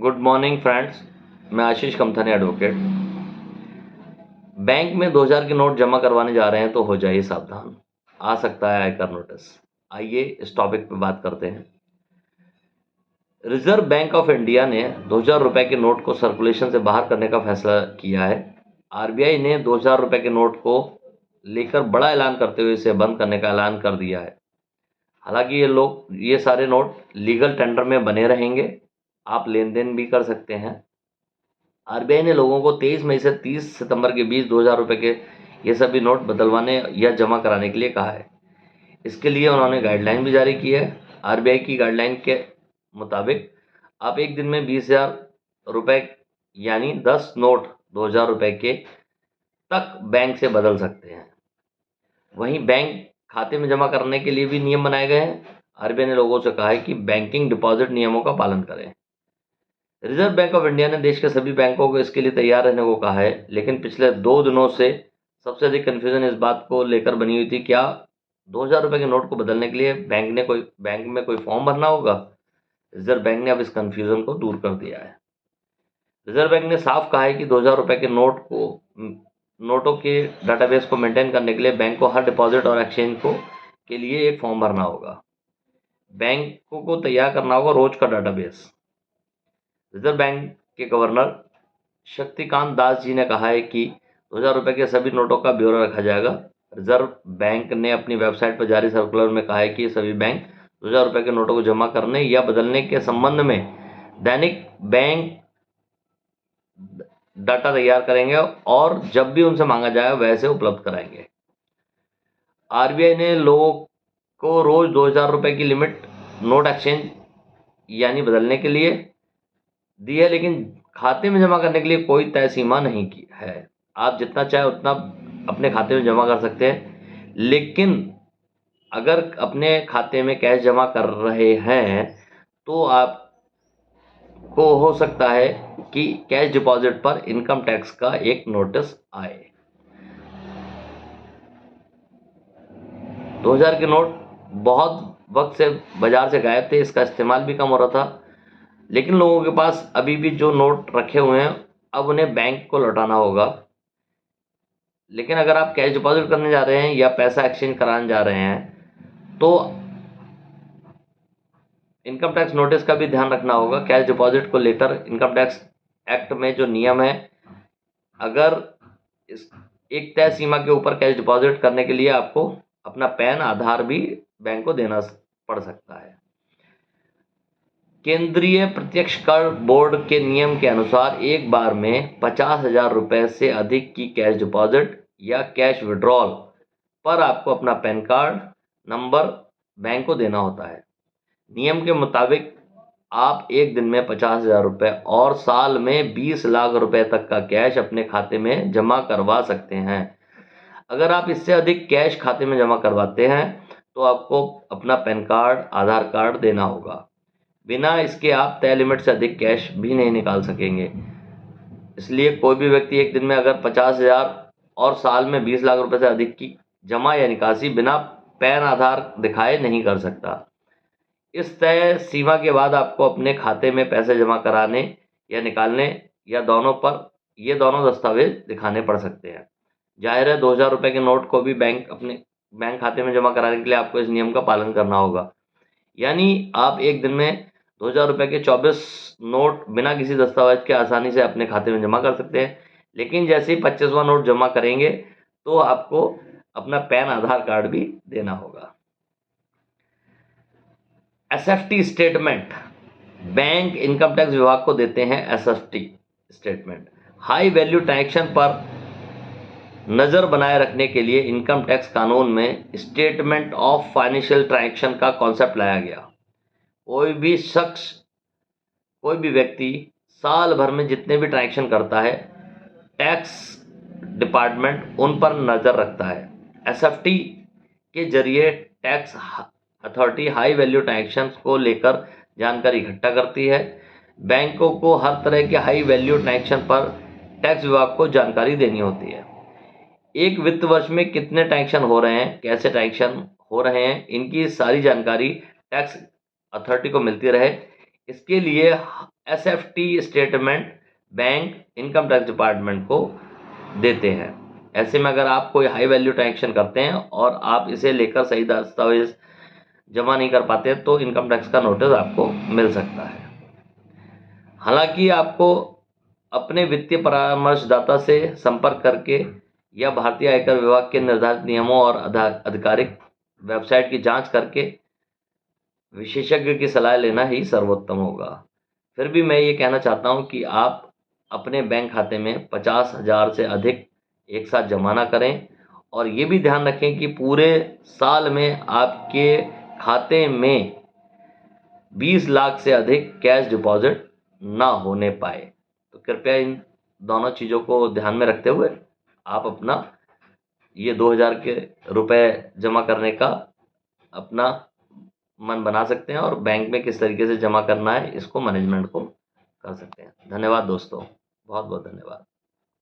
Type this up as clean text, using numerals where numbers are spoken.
Good morning friends. मैं आशीष कमथानी advocate. Bank में 2000 के नोट जमा करवाने जा रहे हैं तो हो जाइए सावधान, आ सकता है आयकर नोटिस। आइए इस टॉपिक पे बात करते हैं। रिजर्व बैंक ऑफ इंडिया ने 2000 रुपए के नोट को सर्कुलेशन से बाहर करने का फैसला किया है। आरबीआई ने 2000 रुपए के नोट को लेकर बड़ा ऐलान करते हुए इसे बंद करने का ऐलान कर दिया है। हालांकि ये सारे नोट लीगल टेंडर में बने रहेंगे, आप लेन देन भी कर सकते हैं। आरबीआई ने लोगों को 23 मई से 30 सितंबर के बीच 2000 रुपए के ये सभी नोट बदलवाने या जमा कराने के लिए कहा है। इसके लिए उन्होंने गाइडलाइन भी जारी की है। आरबीआई की गाइडलाइन के मुताबिक आप एक दिन में 20,000 रुपए यानी 10 नोट 2000 रुपए के तक बैंक से बदल सकते हैं। वहीं बैंक खाते में जमा करने के लिए भी नियम बनाए गए हैं। आरबीआई ने लोगों से कहा है कि बैंकिंग डिपॉजिट नियमों का पालन करें। रिजर्व बैंक ऑफ इंडिया ने देश के सभी बैंकों को इसके लिए तैयार रहने को कहा है, लेकिन पिछले 2 दिनों से सबसे अधिक कन्फ्यूजन इस बात को लेकर बनी हुई थी, क्या 2000 रुपए के नोट को बदलने के लिए बैंक में कोई फॉर्म भरना होगा। रिजर्व बैंक ने अब इस कन्फ्यूजन को दूर कर दिया है। रिजर्व बैंक ने साफ कहा है कि 2000 रुपए के नोटों के डाटाबेस को मेंटेन करने के लिए बैंक को हर डिपॉजिट और एक्सचेंज के लिए एक फॉर्म भरना होगा। बैंकों को तैयार करना होगा रोज का डाटाबेस। रिजर्व बैंक के गवर्नर शक्तिकांत दास जी ने कहा है कि 2000 रुपए के सभी नोटों का ब्यौरा रखा जाएगा। रिजर्व बैंक ने अपनी वेबसाइट पर जारी सर्कुलर में कहा है कि सभी बैंक 2000 रुपए के नोटों को जमा करने या बदलने के संबंध में दैनिक बैंक डाटा तैयार करेंगे और जब भी उनसे मांगा जाए वैसे उपलब्ध कराएंगे। आरबीआई ने लोगों को रोज 2000 रुपए की लिमिट नोट एक्सचेंज यानी बदलने के लिए दी है, लेकिन खाते में जमा करने के लिए कोई तय सीमा नहीं की है। आप जितना चाहे उतना अपने खाते में जमा कर सकते हैं, लेकिन अगर अपने खाते में कैश जमा कर रहे हैं तो आपको हो सकता है कि कैश डिपॉजिट पर इनकम टैक्स का एक नोटिस आए। 2000 के नोट बहुत वक्त से बाजार से गायब थे, इसका इस्तेमाल भी कम हो रहा था, लेकिन लोगों के पास अभी भी जो नोट रखे हुए हैं अब उन्हें बैंक को लौटाना होगा। लेकिन अगर आप कैश डिपॉजिट करने जा रहे हैं या पैसा एक्सचेंज कराने जा रहे हैं तो इनकम टैक्स नोटिस का भी ध्यान रखना होगा। कैश डिपॉजिट को लेकर इनकम टैक्स एक्ट में जो नियम है, अगर एक तय सीमा के ऊपर कैश डिपॉजिट करने के लिए आपको अपना पैन आधार भी बैंक को देना पड़ सकता है। केंद्रीय प्रत्यक्ष कर बोर्ड के नियम के अनुसार एक बार में 50,000 रुपए से अधिक की कैश डिपॉजिट या कैश विड्रॉल पर आपको अपना पैन कार्ड नंबर बैंक को देना होता है। नियम के मुताबिक आप एक दिन में 50,000 रुपए और साल में 20 लाख रुपए तक का कैश अपने खाते में जमा करवा सकते हैं। अगर आप इससे अधिक कैश खाते में जमा करवाते हैं तो आपको अपना पैन कार्ड आधार कार्ड देना होगा। बिना इसके आप तय लिमिट से अधिक कैश भी नहीं निकाल सकेंगे। इसलिए कोई भी व्यक्ति एक दिन में अगर 50,000 और साल में 20 लाख रुपए से अधिक की जमा या निकासी बिना पैन आधार दिखाए नहीं कर सकता। इस तय सीमा के बाद आपको अपने खाते में पैसे जमा कराने या निकालने या दोनों दस्तावेज दिखाने पड़ सकते हैं। जाहिर है 2000 रुपए के नोट को भी अपने बैंक खाते में जमा कराने के लिए आपको इस नियम का पालन करना होगा। यानी आप एक दिन में 2000 रुपए के 24 नोट बिना किसी दस्तावेज के आसानी से अपने खाते में जमा कर सकते हैं, लेकिन जैसे ही 25वां नोट जमा करेंगे तो आपको अपना पैन आधार कार्ड भी देना होगा। SFT statement, bank income tax विभाग को देते हैं SFT statement. High value transaction पर नज़र बनाए रखने के लिए इनकम टैक्स कानून में स्टेटमेंट ऑफ फाइनेंशियल ट्रांजैक्शन का कॉन्सेप्ट लाया गया। कोई भी व्यक्ति साल भर में जितने भी ट्रांजैक्शन करता है, टैक्स डिपार्टमेंट उन पर नज़र रखता है। एसएफटी के जरिए tax authority high value transactions को लेकर जानकारी इकट्ठा करती है। बैंकों को हर तरह के हाई वैल्यू ट्रांजैक्शन पर टैक्स विभाग को जानकारी देनी होती है। एक वित्त वर्ष में कितने ट्रांजैक्शन हो रहे हैं, कैसे ट्रांजैक्शन हो रहे हैं, इनकी सारी जानकारी टैक्स अथॉरिटी को मिलती रहे, इसके लिए SFT statement bank income tax department को देते हैं। ऐसे में अगर आप कोई हाई वैल्यू ट्रांजेक्शन करते हैं और आप इसे लेकर सही दस्तावेज जमा नहीं कर पाते तो इनकम टैक्स का नोटिस आपको मिल सकता है। हालांकि आपको अपने वित्तीय परामर्शदाता से संपर्क करके या भारतीय आयकर विभाग के निर्धारित नियमों और आधिकारिक वेबसाइट की जांच करके विशेषज्ञ की सलाह लेना ही सर्वोत्तम होगा। फिर भी मैं ये कहना चाहता हूँ कि आप अपने बैंक खाते में 50,000 से अधिक एक साथ जमा ना करें और ये भी ध्यान रखें कि पूरे साल में आपके खाते में 20 लाख से अधिक कैश डिपॉजिट ना होने पाए। तो कृपया इन दोनों चीज़ों को ध्यान में रखते हुए आप अपना ये 2000 के रुपए जमा करने का अपना मन बना सकते हैं और बैंक में किस तरीके से जमा करना है इसको मैनेजमेंट को कर सकते हैं। धन्यवाद दोस्तों, बहुत बहुत धन्यवाद।